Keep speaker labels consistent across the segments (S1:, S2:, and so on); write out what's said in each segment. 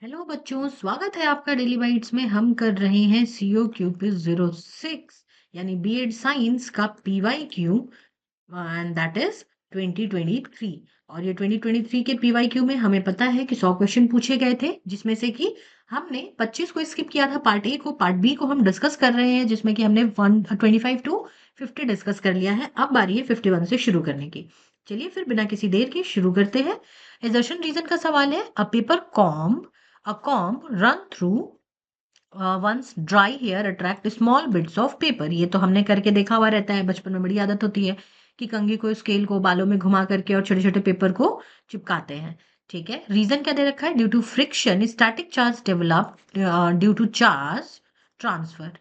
S1: Hello बच्चों, स्वागत है आपका डेली बाइट्स में। हम कर रहे हैं सीओ क्यू क्विज 06 यानी बीएड साइंस का PY Q and that is 2023। और ये 2023 के पीवाई क्यू में हमें पता है कि 100 क्वेश्चन पूछे गए थे, जिसमें से कि हमने 25 को स्किप किया था। पार्ट ए को, पार्ट बी को हम डिस्कस कर रहे हैं, जिसमें कि हमने 125 टू 50 डिस्कस कर लिया है। अब बारी है 51 से शुरू करने की। चलिए फिर बिना किसी देर के शुरू करते हैं। एजर्शन रीजन का सवाल है। अ comb run through one's dry hair attract small bits of paper। ये तो हमने करके देखा हुआ रहता है, बचपन में बड़ी आदत होती है कि कंघी को, स्केल को बालों में घुमा करके और छोटे छोटे पेपर को चिपकाते हैं। ठीक है, रीजन क्या दे रखा है? Due to friction static charge develop, due to charge transfer.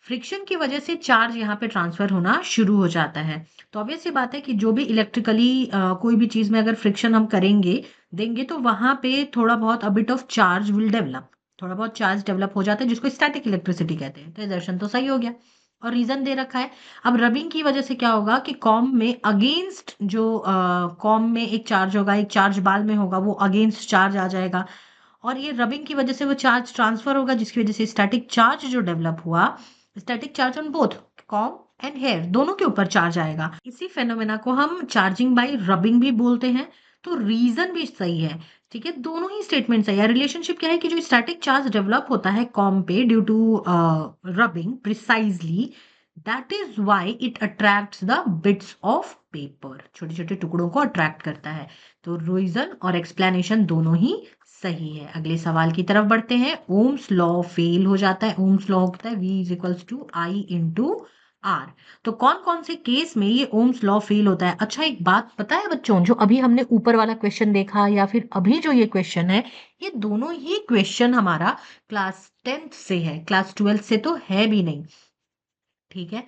S1: Friction की वजह से चार्ज यहाँ पे ट्रांसफर होना शुरू हो जाता है। तो ऑब्वियस सी बात है कि जो भी इलेक्ट्रिकली कोई भी चीज में अगर फ्रिक्शन हम करेंगे देंगे तो वहां पे थोड़ा बहुत a bit of charge will develop, थोड़ा बहुत चार्ज डेवलप हो जाता है, जिसको स्टैटिक इलेक्ट्रिसिटी कहते हैं। तो दर्शन तो सही हो गया और रीजन दे रखा है। अब रबिंग की वजह से क्या होगा कि कॉम में अगेंस्ट जो कॉम में एक चार्ज होगा, एक चार्ज बाल में होगा, वो अगेंस्ट चार्ज आ जाएगा और ये रबिंग की वजह से वो चार्ज ट्रांसफर होगा, जिसकी वजह से स्टैटिक चार्ज जो डेवलप हुआ, static charge on both comb and hair दोनों के ऊपर चार्ज आएगा। इसी फेनोमेना को हम चार्जिंग बाय रबिंग भी बोलते हैं। तो रीजन भी सही है। ठीक है, दोनों ही स्टेटमेंट सही है। रिलेशनशिप क्या है कि जो स्टैटिक चार्ज डेवलप होता है कॉम पे due to rubbing precisely, that is why it attracts the bits of paper, छोटे छोटे टुकड़ों को अट्रैक्ट करता है। तो रीजन और एक्सप्लेनेशन दोनों ही सही है। अगले सवाल की तरफ बढ़ते हैं। ओम्स लॉ फेल हो जाता है। ओम्स लॉ होता है V is equals to I into R. तो कौन कौन से केस में ये ओम्स लॉ फेल होता है? अच्छा, एक बात पता है बच्चों, जो अभी हमने ऊपर वाला क्वेश्चन देखा या फिर अभी जो ये क्वेश्चन है, ये दोनों ही क्वेश्चन हमारा क्लास 10th से है, क्लास 12th से तो है भी नहीं। ठीक है,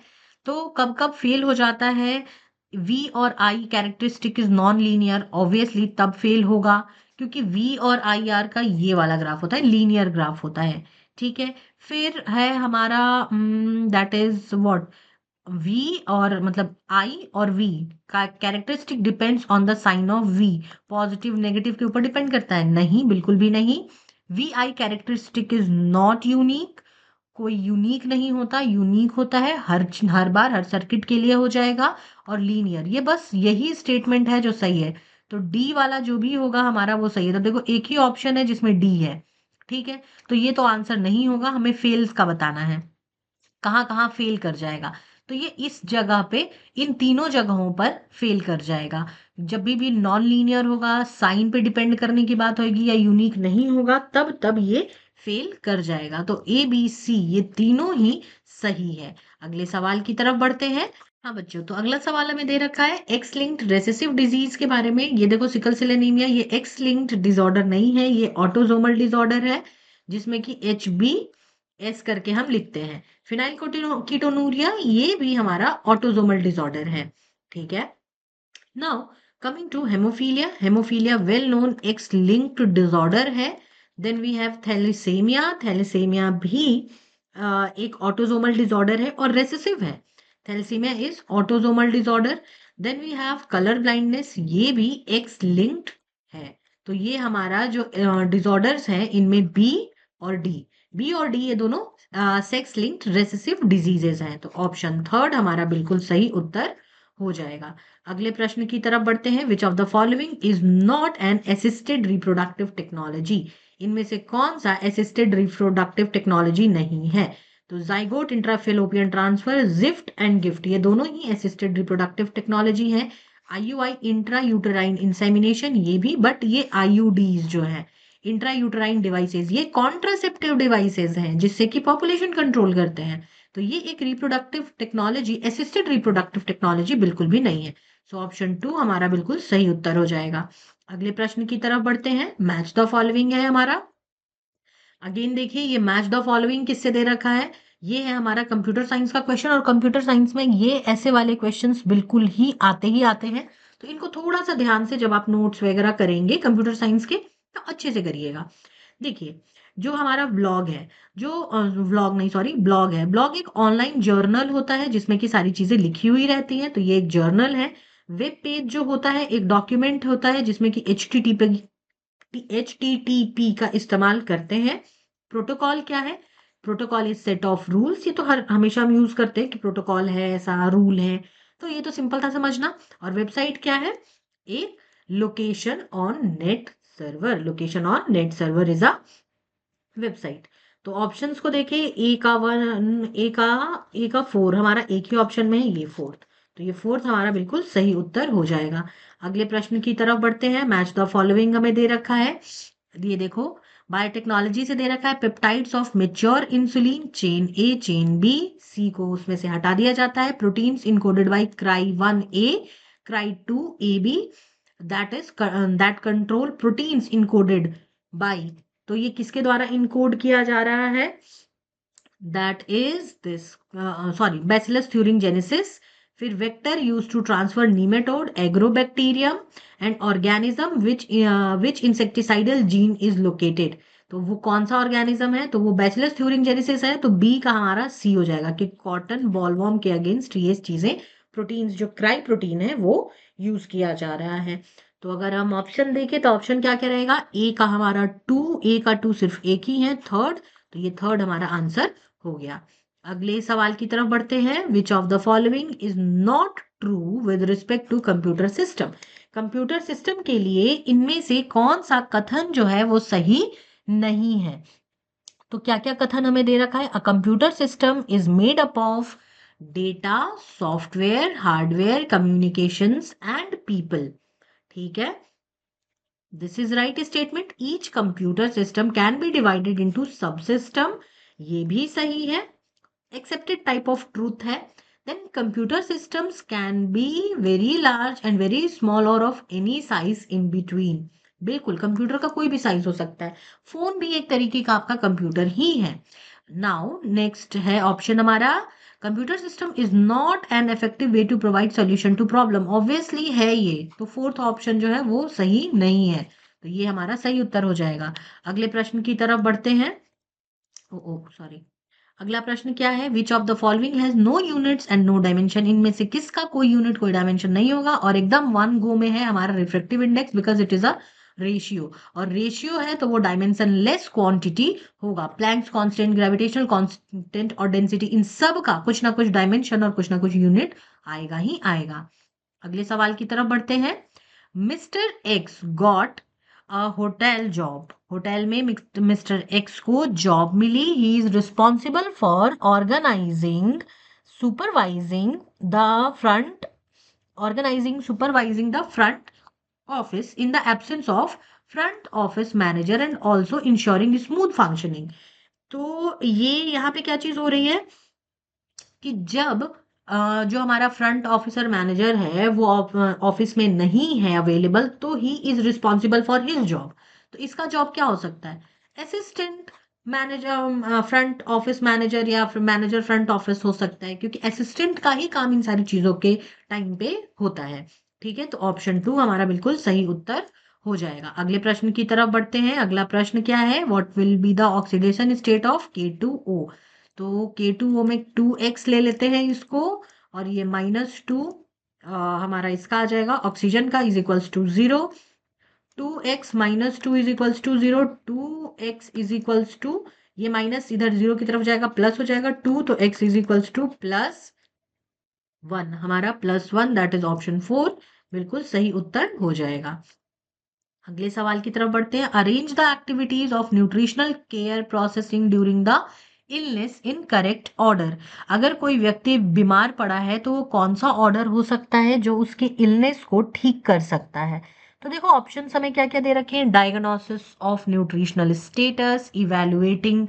S1: तो कब कब फेल हो जाता है? V और I characteristic is non linear, obviously तब फेल होगा क्योंकि V और आई आर का ये वाला ग्राफ होता है, लीनियर ग्राफ होता है। ठीक है, फिर है हमारा दैट इज व्हाट, V और मतलब I और V का characteristic depends on the sign of V। Positive negative के ऊपर डिपेंड करता है? नहीं, बिल्कुल भी नहीं। V I characteristic is not unique, कोई यूनिक नहीं होता, यूनिक होता है हर बार हर सर्किट के लिए हो जाएगा। और लीनियर, ये बस यही स्टेटमेंट है जो सही है। तो डी वाला जो भी होगा हमारा वो सही है। तो देखो एक ही ऑप्शन है जिसमें डी है। ठीक है, तो ये तो आंसर नहीं होगा, हमें फेल्स का बताना है, कहाँ कहाँ फेल कर जाएगा। तो ये इस जगह पे, इन तीनों जगहों पर फेल कर जाएगा। जब भी नॉन लीनियर होगा, साइन पे डिपेंड करने की बात होगी या यूनिक नहीं होगा, तब तब ये फेल कर जाएगा। तो ए बी सी ये तीनों ही सही है। अगले सवाल की तरफ बढ़ते हैं। हाँ बच्चों, तो अगला सवाल हमें दे रखा है एक्स लिंक्ड रेसेसिव डिजीज के बारे में। ये देखो, सिकल सेल एनीमिया ये एक्स लिंक्ड डिसऑर्डर नहीं है, ये ऑटोजोमल डिसऑर्डर है, जिसमें कि HbS करके हम लिखते हैं। फिनाइल कीटोनूरिया ये भी हमारा ऑटोजोमल डिसऑर्डर है। ठीक है, now coming to hemophilia. Hemophilia well known X linked disorder है। Then we have thalassemia. Thalassemia भी एक ऑटोजोमल डिसऑर्डर है और रेसेसिव है। Thalassemia is autosomal disorder. Then we have colour blindness, ये भी एक्स लिंक्ड है। तो ये हमारा जो डिसऑर्डर्स हैं इनमें बी और डी ये दोनों सेक्स लिंक्ड रेसेसिव डिजीजेज हैं। तो ऑप्शन थर्ड हमारा बिल्कुल सही उत्तर हो जाएगा। अगले प्रश्न की तरफ बढ़ते हैं। Which of the following is not N assisted reproductive technology? इनमें से कौन सा असिस्टेड रिप्रोडक्टिव टेक्नोलॉजी नहीं है? तो zygote intrafallopian transfer, gift and gift ये दोनों ही असिस्टेड रिप्रोडक्टिव टेक्नोलॉजी है। IUI इंट्रा यूटेराइन इंसेमिनेशन ये भी, बट ये IUDs जो है, इंट्रा यूटेराइन डिवाइसेस, ये कॉन्ट्रासेप्टिव डिवाइसेस हैं जिससे कि पॉपुलेशन कंट्रोल करते हैं। तो ये एक reproductive technology, assisted reproductive technology बिल्कुल भी नहीं है। सो ऑप्शन टू हमारा बिल्कुल सही उत्तर हो जाएगा। अगले प्रश्न की तरफ बढ़ते हैं। मैच द फॉलोइंग है हमारा। अगेन देखिए, ये मैच द फॉलोइंग किससे दे रखा है? ये है हमारा कंप्यूटर साइंस का क्वेश्चन, और कंप्यूटर साइंस में ये ऐसे वाले क्वेश्चंस बिल्कुल ही आते हैं। तो इनको थोड़ा सा ध्यान से जब आप नोट्स वगैरह करेंगे कंप्यूटर साइंस के, तो अच्छे से करिएगा। देखिए, जो हमारा ब्लॉग है, जो व्लॉग नहीं सॉरी ब्लॉग है, ब्लॉग एक ऑनलाइन जर्नल होता है जिसमें की सारी चीजें लिखी हुई रहती हैं, तो ये एक जर्नल है। वेब पेज जो होता है एक डॉक्यूमेंट होता है जिसमें कि HTTP का इस्तेमाल करते हैं। प्रोटोकॉल क्या है? Protocol is set of rules. ये तो हर हमेशा हम यूज करते हैं कि प्रोटोकॉल है, ऐसा रूल है, तो ये तो सिंपल था समझना। और वेबसाइट क्या है? एक location on net server. Location on net server is a website. तो ऑप्शंस को देखें, ए का 1, ए का 4, हमारा एक ही ऑप्शन में है, ये फोर्थ। तो ये फोर्थ हमारा बिल्कुल सही उत्तर हो जाएगा। अगले प्रश्न की तरफ बढ़ते हैं। मैच द फॉलोइंग हमें दे रखा है। ये देखो, बायोटेक्नोलॉजी से दे रखा है peptides of mature insulin, chain A, chain B, C को उसमें से हटा दिया जाता है। Proteins encoded by cry 1A, cry 2AB, that control proteins encoded by, तो ये किसके द्वारा इनकोड किया जा रहा है? That is this, sorry, bacillus thuringiensis। फिर vector use to transfer nematode, agrobacterium and organism which insecticidal gene is located. तो वो कौन सा ऑर्गेनिज्म है? तो वो बैसिलस thuringiensis है। तो बी का हमारा सी हो जाएगा कि कॉटन बॉलवॉर्म के अगेंस्ट ये चीजें, प्रोटीन्स जो क्राई प्रोटीन है वो यूज किया जा रहा है। तो अगर हम ऑप्शन देखें तो ऑप्शन क्या क्या रहेगा? ए का हमारा 2, ए का 2 सिर्फ एक ही है, थर्ड। तो ये थर्ड हमारा आंसर हो गया। अगले सवाल की तरफ बढ़ते हैं। Which of the following is not true with respect to computer system? Computer system के लिए इनमें से कौन सा कथन जो है वो सही नहीं है? तो क्या क्या कथन हमें दे रखा है? A computer system is made up of data, software, hardware, communications and people. ठीक है, this is right statement. Each computer system can be divided into subsystem, ये भी सही है। एक्सेप्टेड टाइप ऑफ ट्रूथ है। Then computer systems can be very large and very small और of any size in between. बिल्कुल, computer का कोई भी साइज हो सकता है। फोन भी एक तरीके का आपका कंप्यूटर ही है। नाउ नेक्स्ट है ऑप्शन हमारा, computer system is not an effective way to provide solution to problem. Obviously है ये, तो फोर्थ ऑप्शन जो है वो सही नहीं है। तो ये हमारा सही उत्तर हो जाएगा। अगले प्रश्न की तरफ बढ़ते हैं। ओ ओ सॉरी, अगला प्रश्न क्या है? Which of the following has no units and no dimension? इनमें से किसका कोई यूनिट कोई डायमेंशन नहीं होगा और एकदम वन गो में है हमारा refractive index, because it is a ratio. और रेशियो है तो वो डायमेंशन लेस क्वांटिटी होगा। प्लैंक्स कांस्टेंट, ग्रेविटेशनल कांस्टेंट और डेंसिटी, इन सब का कुछ ना कुछ डायमेंशन और कुछ ना कुछ यूनिट आएगा ही आएगा। अगले सवाल की तरफ बढ़ते हैं। Mr X got a hotel job. Hotel में मिस्टर एक्स को जॉब मिली। He is responsible for organising, supervising the front, organising supervising the front office in the absence of front office manager and also ensuring smooth functioning. तो ये यहाँ पे क्या चीज हो रही है कि जब जो हमारा फ्रंट ऑफिसर मैनेजर है वो ऑफिस में नहीं है अवेलेबल, तो ही is responsible for his job. तो इसका जॉब क्या हो सकता है? Assistant manager, front office manager, या फिर मैनेजर फ्रंट ऑफिस हो सकता है, क्योंकि असिस्टेंट का ही काम इन सारी चीजों के टाइम पे होता है। ठीक है, तो ऑप्शन 2 हमारा बिल्कुल सही उत्तर हो जाएगा। अगले प्रश्न की तरफ बढ़ते हैं। अगला प्रश्न क्या है? What will be the oxidation state of K2O? तो K2O में 2x ले लेते हैं इसको, और ये -2 हमारा इसका आ जाएगा ऑक्सीजन का, is equals to 0। 2x minus 2 is equals to 0। 2x is equals to, ये माइनस इधर 0 की तरफ जाएगा, प्लस हो जाएगा 2, तो x इज इक्वल्स टू +1, हमारा +1, दैट इज ऑप्शन 4 बिल्कुल सही उत्तर हो जाएगा। अगले सवाल की तरफ बढ़ते हैं। Arrange the activities of nutritional care processing during the illness in correct order. अगर कोई व्यक्ति बीमार पड़ा है तो वो कौन सा ऑर्डर हो सकता है जो उसके इलनेस को ठीक कर सकता है? तो देखो, ऑप्शन हमें क्या क्या दे रखे हैं। Diagnosis of nutritional status, evaluating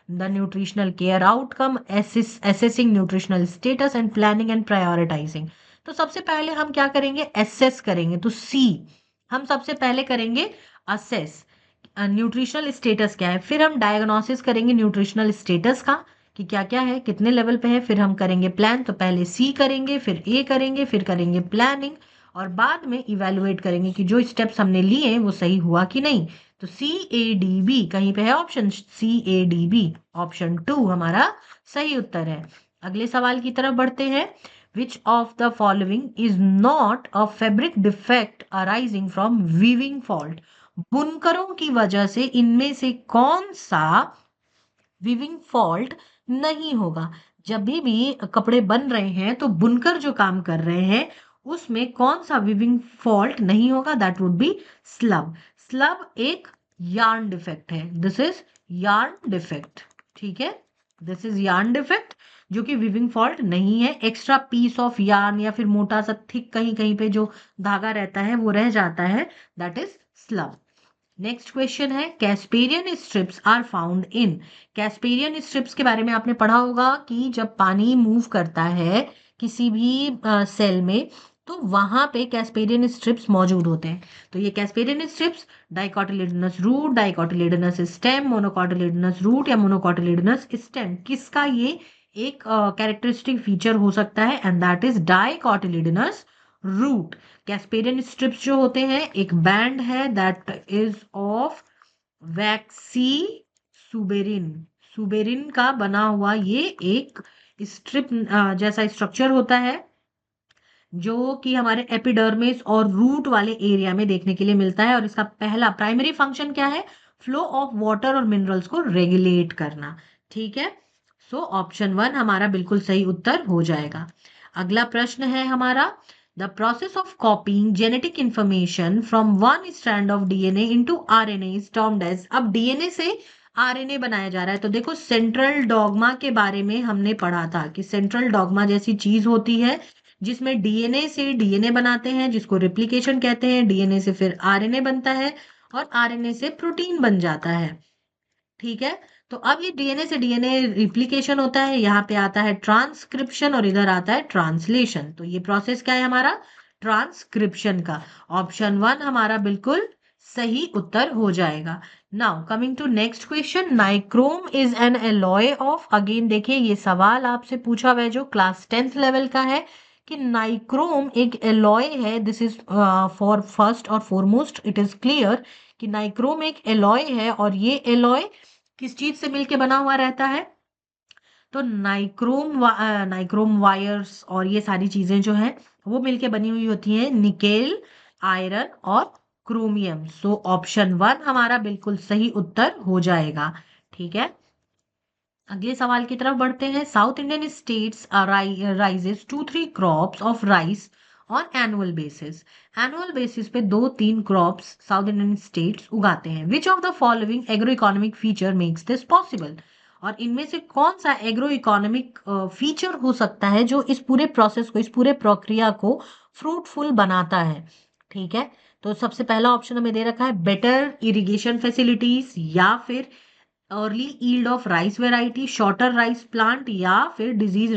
S1: the nutritional care outcome, assessing nutritional status and planning and prioritising. तो सबसे पहले हम क्या करेंगे? एसेस करेंगे, तो सी हम सबसे पहले करेंगे असेस न्यूट्रिशनल स्टेटस क्या है, फिर हम डायग्नोसिस करेंगे न्यूट्रिशनल स्टेटस का कि क्या क्या है, कितने लेवल पे है, फिर हम करेंगे प्लान। तो पहले सी करेंगे, फिर ए करेंगे, फिर करेंगे प्लानिंग, और बाद में इवेलुएट करेंगे कि जो स्टेप्स हमने लिए वो सही हुआ कि नहीं। तो CADB कहीं पे है ऑप्शन, CADB ऑप्शन 2 हमारा सही उत्तर है। अगले सवाल की तरफ बढ़ते हैं। Which of the following is not a fabric defect arising from weaving fault? बुनकरों की वजह से इनमें से कौन सा वीविंग फॉल्ट नहीं होगा? जब भी कपड़े बन रहे हैं तो बुनकर जो काम कर रहे हैं उसमें कौन सा वीविंग फॉल्ट नहीं होगा? That would be slub. Slub एक यार्न डिफेक्ट है। This is yarn defect. ठीक है, दिस इज यार्न डिफेक्ट जो कि वीविंग फॉल्ट नहीं है। एक्स्ट्रा पीस ऑफ यार्न या फिर मोटा सा थिक कहीं कहीं पे जो धागा रहता है वो रह जाता है, that is slab. Next question है, casparian strips are found in. Casparian strips के बारे में आपने पढ़ा होगा कि जब पानी मूव करता है किसी भी सेल में तो वहां पे कैस्पेरियन स्ट्रिप्स मौजूद होते हैं। तो ये casparian strips dicotyledonous root, dicotyledonous stem, monocotyledonous root या मोनोकोटिलेडोनस स्टेम, किसका ये एक कैरेक्टरिस्टिक फीचर हो सकता है? And that is dicotyledonous root. Casparian strips जो होते हैं एक बैंड है that is of waxy suberin. Suberin का बना हुआ ये एक स्ट्रिप जैसा स्ट्रक्चर होता है जो कि हमारे एपिडर्मिस और रूट वाले एरिया में देखने के लिए मिलता है। और इसका पहला प्राइमरी फंक्शन क्या है? फ्लो ऑफ वाटर और मिनरल्स को रेगुलेट करना। ठीक है, सो ऑप्शन 1 हमारा बिल्कुल सही उत्तर हो जाएगा। अगला प्रश्न है हमारा, the process of copying genetic information from one strand of DNA into RNA is termed as. अब डीएनए से आरएनए बनाया जा रहा है तो देखो सेंट्रल डॉगमा के बारे में हमने पढ़ा था कि सेंट्रल डॉगमा जैसी चीज होती है जिसमें डीएनए से डीएनए बनाते हैं जिसको रिप्लिकेशन कहते हैं, डीएनए से फिर आरएनए बनता है और आरएनए से प्रोटीन बन जाता है। ठीक है, तो अब ये डीएनए से डीएनए रिप्लिकेशन होता है, यहाँ पे आता है ट्रांसक्रिप्शन और इधर आता है ट्रांसलेशन। तो ये प्रोसेस क्या है हमारा? ट्रांसक्रिप्शन का। ऑप्शन 1 हमारा बिल्कुल सही उत्तर हो जाएगा। Now coming to next question, nichrome is an alloy of. अगेन देखिए ये सवाल आपसे पूछा हुआ है जो क्लास 10th लेवल का है कि नाइक्रोम एक एलॉय है। दिस इज फॉर फर्स्ट और फॉरमोस्ट इट इज क्लियर कि नाइक्रोम एक एलॉय है और ये एलॉय किस चीज से मिलके बना हुआ रहता है? तो नाइक्रोम वायर्स और ये सारी चीजें जो है वो मिलके बनी हुई होती हैं निकेल, आयरन और क्रोमियम। सो ऑप्शन 1 हमारा बिल्कुल सही उत्तर हो जाएगा। ठीक है, अगले सवाल की तरफ बढ़ते हैं। South Indian states rises 2-3 crops of rice on annual basis. Annual basis पे 2-3 क्रॉप्स साउथ इंडियन स्टेट्स उगाते हैं। Which of the following agro economic feature makes this possible. और इनमें से कौन सा एग्रो इकोनॉमिक फीचर हो सकता है जो इस पूरे प्रोसेस को, इस पूरे प्रक्रिया को फ्रूटफुल बनाता है? ठीक है, तो सबसे पहला ऑप्शन हमें दे रखा है बेटर इरिगेशन फैसिलिटीज, या फिर early yield of rice variety, shorter rice plant, या फिर डिजीज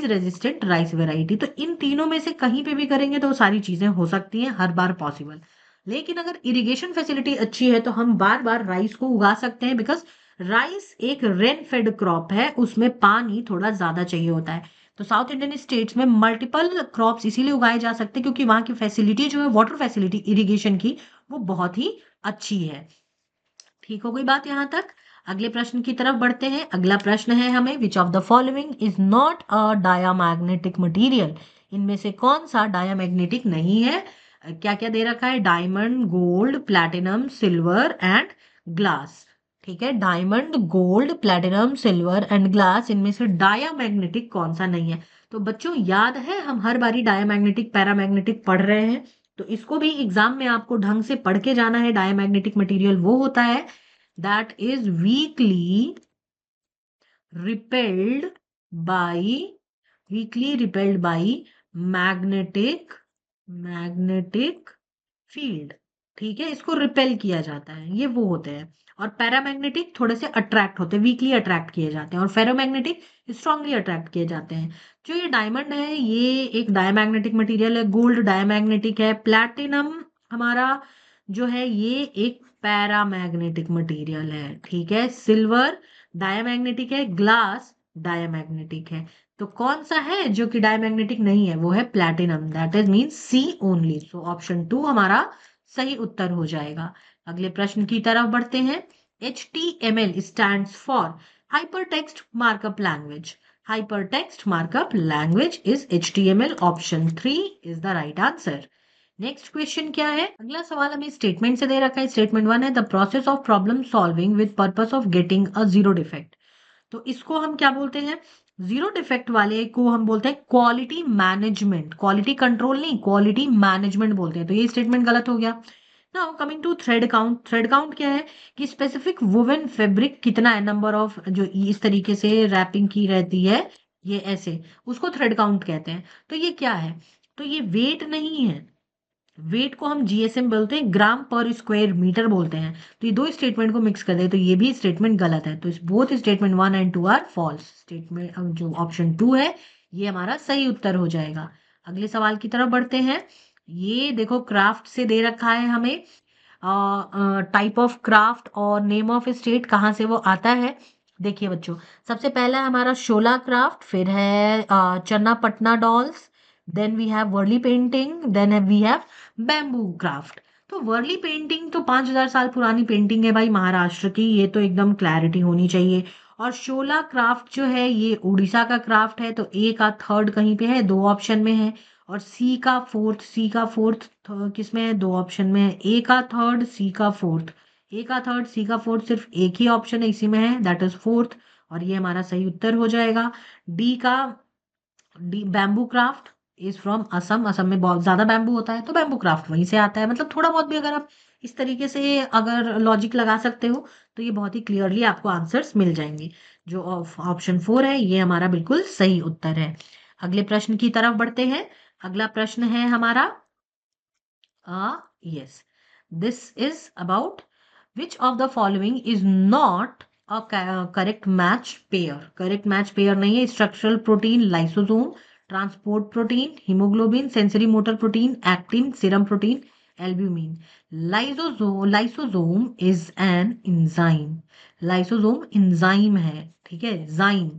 S1: रेजिस्टेंट राइस वेराइटी। तो इन तीनों में से कहीं पे भी करेंगे तो सारी चीजें हो सकती हैं, हर बार पॉसिबल। लेकिन अगर इरिगेशन फैसिलिटी अच्छी है तो हम बार बार राइस को उगा सकते हैं, बिकॉज राइस एक रेन फेड क्रॉप है, उसमें पानी थोड़ा ज्यादा चाहिए होता है। तो साउथ इंडियन स्टेट्स में मल्टीपल क्रॉप्स इसीलिए उगाए जा सकते हैं क्योंकि वहां की फैसिलिटी जो है वाटर फैसिलिटी इरिगेशन की, वो बहुत ही अच्छी है। ठीक हो गई बात यहां तक? अगले प्रश्न की तरफ बढ़ते हैं। अगला प्रश्न है हमें, विच of the following is not a diamagnetic material. इनमें से कौन सा डायामैग्नेटिक नहीं है? क्या क्या दे रखा है? Diamond, gold, platinum, silver and glass. ठीक है, diamond, gold, platinum, silver and glass, इनमें से डायामैग्नेटिक कौन सा नहीं है? तो बच्चों याद है हम हर बारी डायामैग्नेटिक पैरामैग्नेटिक पढ़ रहे हैं, तो इसको भी एग्जाम में आपको ढंग से पढ़ के जाना है। डायमैग्नेटिक मटेरियल वो होता है that is repelled by weakly repelled by magnetic magnetic field। ठीक है, इसको रिपेल किया जाता है, ये वो होते हैं। और पैरामैग्नेटिक थोड़े से अट्रैक्ट होते हैं, वीकली अट्रैक्ट किए जाते हैं। और फेरोमैग्नेटिक स्ट्रांगली अट्रैक्ट किए जाते हैं। जो ये डायमंड है ये एक डायमैग्नेटिक मटेरियल है, गोल्ड डायमैग्नेटिक है, प्लैटिनम हमारा जो है ये एक पैरामैग्नेटिक मटेरियल है। ठीक है, सिल्वर डायमैग्नेटिक है, ग्लास डायमैग्नेटिक है। तो कौन सा है जो कि डायमैग्नेटिक नहीं है? वो है platinum, that is mean C only. So option 2 हमारा सही उत्तर हो जाएगा। अगले प्रश्न की तरफ बढ़ते हैं। HTML stands for hypertext markup language. Hypertext markup language is HTML। Option 3 is the right answer. Next question क्या है? अगला सवाल हमें स्टेटमेंट से दे रखा है। स्टेटमेंट 1 है the process of problem solving with purpose of getting a zero defect. तो इसको हम क्या बोलते हैं? जीरो डिफेक्ट वाले को हम बोलते हैं क्वालिटी मैनेजमेंट। क्वालिटी कंट्रोल नहीं, क्वालिटी मैनेजमेंट बोलते हैं। तो ये स्टेटमेंट गलत हो गया। Now coming to thread count. Thread count क्या है? कि स्पेसिफिक वुवन फैब्रिक कितना है, नंबर ऑफ जो इस तरीके से रैपिंग की रहती है, ये ऐसे, उसको थ्रेड काउंट कहते हैं। तो ये क्या है? तो ये वेट नहीं है। वेट को हम जीएसएम बोलते हैं, ग्राम पर स्क्वायर मीटर बोलते हैं। तो ये दो स्टेटमेंट को मिक्स कर दे तो ये भी स्टेटमेंट गलत है। तो इस both statement 1 and 2 are false. Statement जो ऑप्शन 2 है ये हमारा सही उत्तर हो जाएगा। अगले सवाल की तरफ बढ़ते हैं। ये देखो क्राफ्ट से दे रखा है हमें, टाइप ऑफ क्राफ्ट और नेम ऑफ स्टेट कहाँ से वो आता है। देखिए बच्चों, सबसे पहला है हमारा शोला क्राफ्ट, फिर है Channapatna dolls, then we have Warli painting, then we have bamboo craft. तो वर्ली पेंटिंग तो 5000 साल पुरानी पेंटिंग है भाई, महाराष्ट्र की, ये तो एकदम क्लैरिटी होनी चाहिए। और शोला क्राफ्ट जो है ये उड़ीसा का क्राफ्ट है। तो ए का थर्ड कहीं पे है, दो ऑप्शन में है। और सी का फोर्थ किस में है? दो ऑप्शन में है। ए का थर्ड, सी का फोर्थ। ए का थर्ड, सी का फोर्थ सिर्फ एक ही ऑप्शन है, इसी में है, दैट इज फोर्थ। और ये हमारा सही उत्तर हो जाएगा। डी का, D bamboo craft is from Assam. Assam में बहुत ज्यादा बैम्बू होता है तो बैम्बू क्राफ्ट वहीं से आता है। मतलब थोड़ा बहुत भी अगर आप इस तरीके से अगर लॉजिक लगा सकते हो तो ये बहुत ही क्लियरली आपको आंसर्स मिल जाएंगे। जो ऑप्शन 4 है ये हमारा बिल्कुल सही उत्तर है। अगले प्रश्न की तरफ बढ़ते हैं। अगला प्रश्न है हमारा, yes, this is about which of the following is not a correct match pair? Correct match pair नहीं है। structural protein lysosome, transport protein hemoglobin, sensory motor protein actin, serum protein albumin। lysosome is an enzyme। lysosome enzyme है, ठीक है, zyme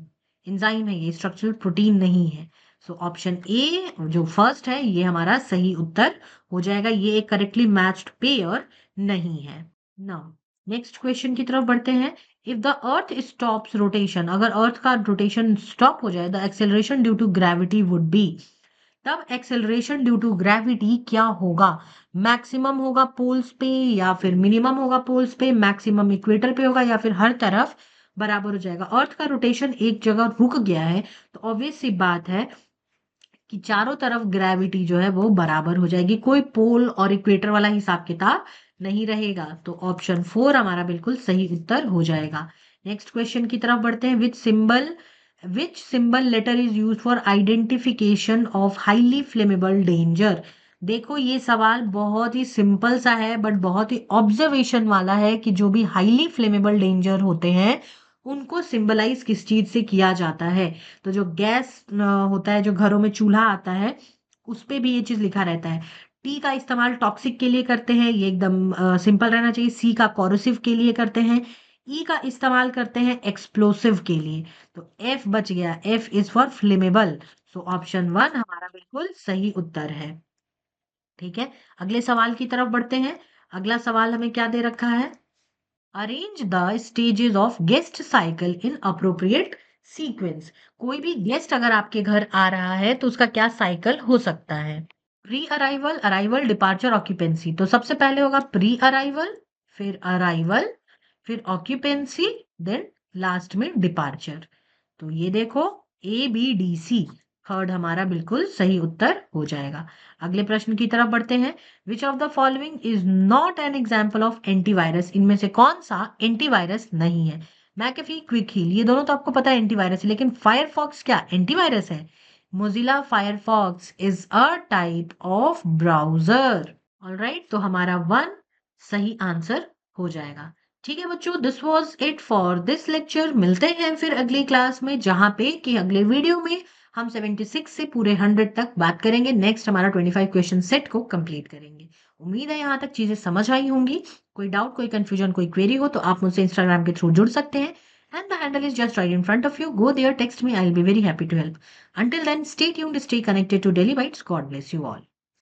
S1: enzyme है, ये structural protein नहीं है। So option A जो फर्स्ट है ये हमारा सही उत्तर हो जाएगा। ये एक करेक्टली मैच्ड पेयर नहीं है। नाउ नेक्स्ट क्वेश्चन की तरफ बढ़ते हैं। If the earth stops rotation, अगर अर्थ का रोटेशन स्टॉप हो जाए, the acceleration due to gravity would be. तब एक्सेलरेशन ड्यू टू ग्रेविटी क्या होगा? मैक्सिमम होगा पोल्स पे या फिर मिनिमम होगा पोल्स पे, मैक्सिमम इक्वेटर पे होगा या फिर हर तरफ बराबर हो जाएगा। अर्थ का रोटेशन एक जगह रुक गया है तो ऑब्वियस सी बात है कि चारों तरफ ग्रेविटी जो है वो बराबर हो जाएगी, कोई पोल और इक्वेटर वाला हिसाब किताब नहीं रहेगा। तो ऑप्शन 4 हमारा बिल्कुल सही उत्तर हो जाएगा। नेक्स्ट क्वेश्चन की तरफ बढ़ते हैं। Which symbol letter is use for identification of highly flammable danger. देखो ये सवाल बहुत ही सिंपल सा है बट बहुत ही ऑब्जर्वेशन वाला है कि जो भी हाईली फ्लेमेबल डेंजर होते हैं उनको सिंबलाइज किस चीज से किया जाता है। तो जो गैस होता है, जो घरों में चूल्हा आता है, उस पे भी ये चीज लिखा रहता है। टी का इस्तेमाल टॉक्सिक के लिए करते हैं, ये एकदम सिंपल रहना चाहिए। सी का कॉरोसिव के लिए करते हैं। ई का इस्तेमाल करते हैं एक्सप्लोसिव के लिए। तो एफ बच गया, F is for flammable. So option 1 हमारा बिल्कुल सही उत्तर है। ठीक है, अगले सवाल की तरफ बढ़ते हैं। अगला सवाल हमें क्या दे रखा है? Arrange the stages of guest cycle in appropriate sequence. कोई भी गेस्ट अगर आपके घर आ रहा है तो उसका क्या साइकिल हो सकता है? Pre arrival, arrival, departure, occupancy. तो सबसे पहले होगा प्री अराइवल, फिर अराइवल, फिर ऑक्यूपेंसी, देन लास्ट में डिपार्चर। तो ये देखो A B D C, third हमारा बिल्कुल सही उत्तर हो जाएगा। अगले प्रश्न की तरफ बढ़ते हैं। Which of the following is not an example of antivirus. इनमें से कौन सा एंटीवायरस नहीं है? मैकेफी, क्विक हील, ये दोनों तो आपको पता है एंटीवायरस है, लेकिन फायरफॉक्स क्या एंटीवायरस है? Mozilla Firefox is a type of browser. Alright, तो हमारा 1 सही आंसर हो जाएगा। ठीक है बच्चों, this was it for this lecture. मिलते हैं फिर अगली क्लास में, जहां पे कि अगले वीडियो में हम 76 से पूरे 100 तक बात करेंगे। नेक्स्ट हमारा 25 क्वेश्चन सेट को कंप्लीट करेंगे। उम्मीद है यहाँ तक चीजें समझ आई होंगी। कोई डाउट, कोई कंफ्यूजन, कोई क्वेरी हो तो आप मुझसे इंस्टाग्राम के थ्रू जुड़ सकते हैं। And the handle is just right in front of you. Go there, text me. I'll be very happy to help. Until then, stay tuned, stay connected to Daily Bites. God bless you all.